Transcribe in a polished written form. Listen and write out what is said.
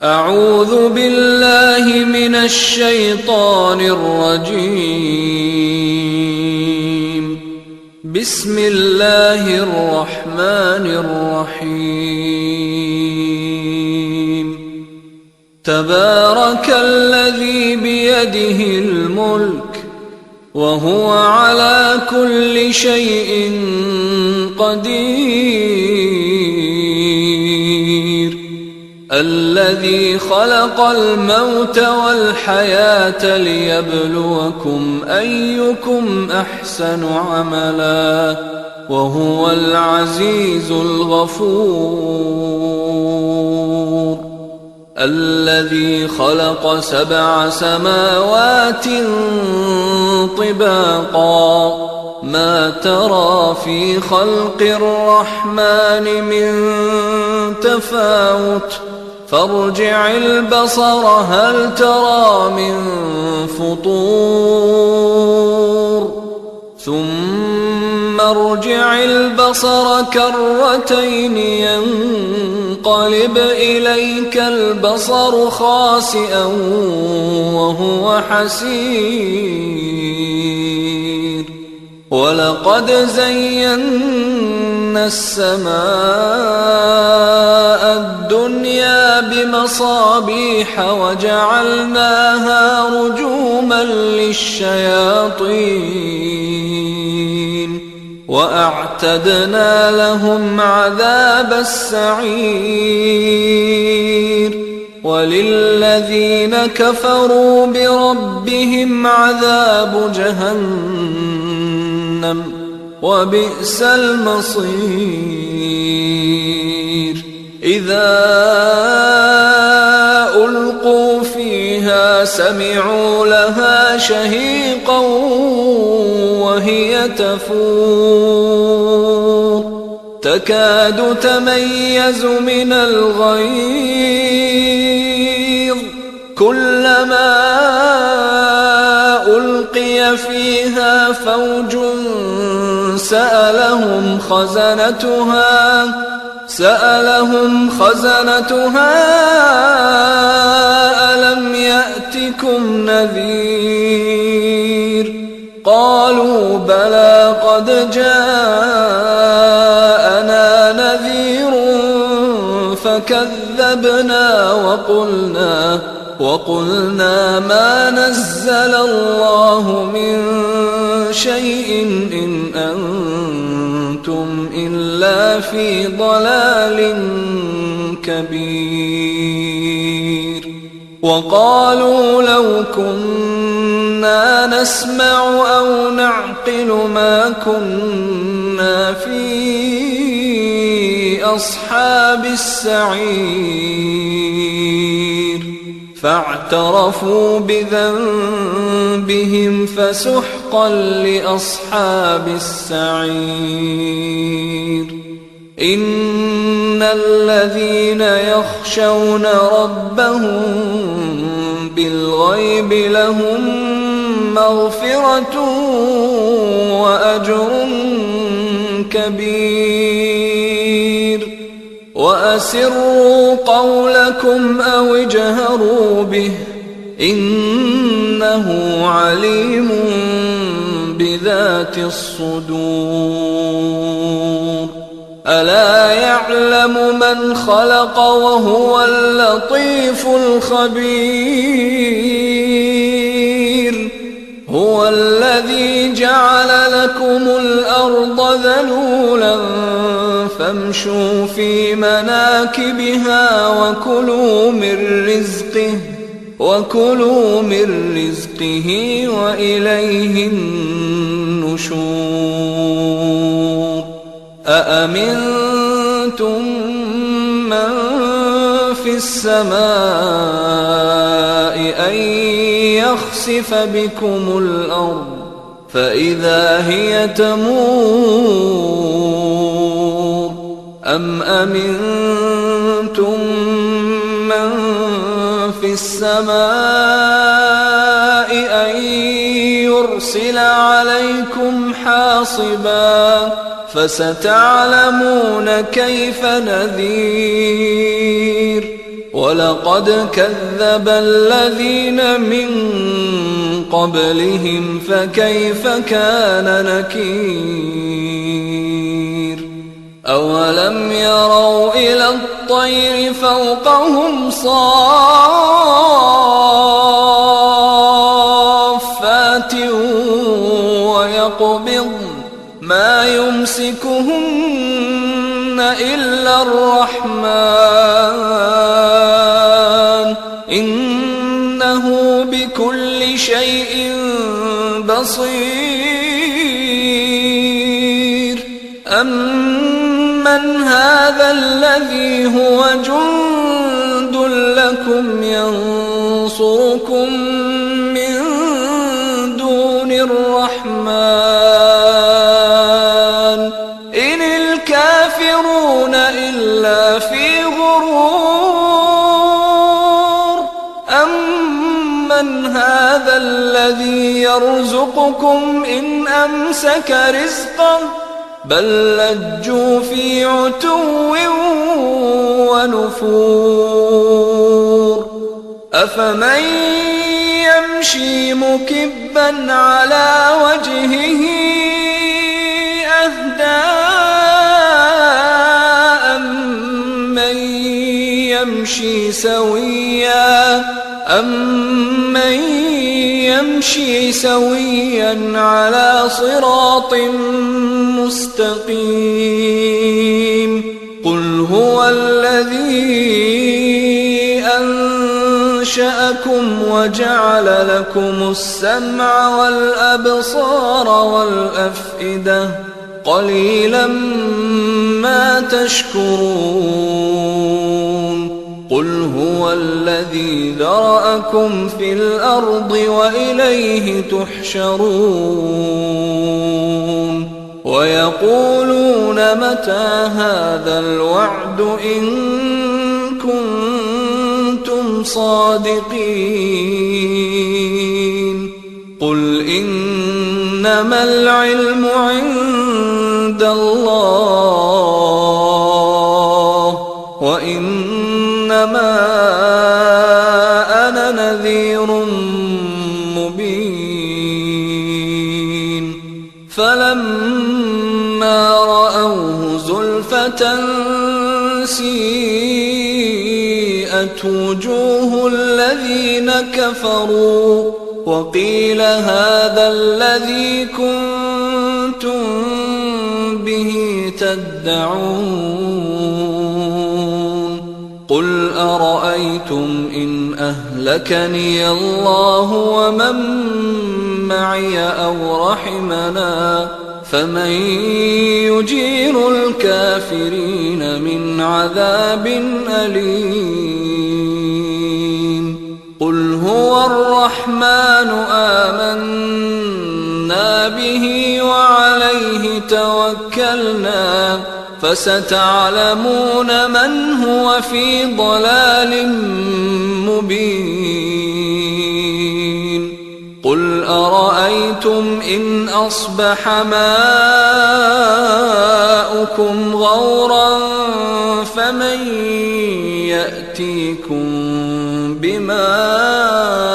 أعوذ بالله من الشيطان الرجيم. بسم الله الرحمن الرحيم. تبارك الذي بيده الملك وهو على كل شيء قدير. الذي خلق الموت والحياة ليبلوكم أيكم أحسن عملا وهو العزيز الغفور. الذي خلق 7 سماوات طباقا ما ترى في خلق الرحمن من تفاوت فارجع البصر هل ترى من فطور ثم ارجع البصر كرتين ينقلب إليك البصر خاسئا وهو حسير. ولقد زينا السماء الدنيا بمصابيح وجعلناها رجوما للشياطين وأعتدنا لهم عذاب السعير. وللذين كفروا بربهم عذاب جهنم وبئس المصير. إذا ألقوا فيها سمعوا لها شهيقا وهي تفور تكاد تميز من الغيظ كلما ألقي فيها فوج سألهم خزنتها ألم يأتكم نذير قالوا بلى قد جاءنا نذير فكذبنا وقلنا ما نزل الله من شيء إن أنتم إلا في ضلال كبير. وقالوا لو كنا نسمع أو نعقل ما كنا في أصحاب السعير. فاعترفوا بذنبهم فسحقا لأصحاب السعير. إن الذين يخشون ربهم بالغيب لهم مغفرة وأجر كبير. وأسروا قولكم أو اجهروا به إنه عليم بذات الصدور. ألا يعلم من خلق وهو اللطيف الخبير. هو الذي جعل لكم الأرض ذلولا فامشوا في مناكبها وكلوا من رزقه وإليه النشور. أأمنتم من في السماء أن يخسف بكم الأرض فإذا هي تمور أم أمنتم من في السماء أن يرسل عليكم حاصبا فستعلمون كيف نذير. ولقد كذب الذين من قبلهم فكيف كان نكير أولم يروا إلى الطير فوقهم صافات ويقبضن ما يمسكهن إلا الرحمن إنه بكل شيء بصير أمن هذا الذي هو جند لكم ينصركم من دون الرحمن إن الكافرون إلا في غرور أمن هذا الذي يرزقكم إن أمسك رزقه بل لجوا في عتو ونفور أفمن يمشي مكبا على وجهه أهدى أمن يمشي سويا على صراط مستقيم قل هو الذي أنشأكم وجعل لكم السمع والأبصار والأفئدة قليلا ما تشكرون قل هو الذي ذرأكم في الأرض وإليه تحشرون ويقولون متى هذا الوعد إن كنتم صادقين قل إنما العلم عند الله وإنما أنا نذير مبين فلما رأوه زلفة سيئت وجوه الذين كفروا وقيل هذا الذي كنتم به تدعون قل أرأيتم إن أهلكني الله ومن معي أو رحمنا فمن يجير الكافرين من عذاب أليم قل هو الرحمن آمنا به وعليه توكلنا فستعلمون من هو في ضلال مبين قل أرأيتم إن أصبح ماؤكم غورا فمن يأتيكم بماء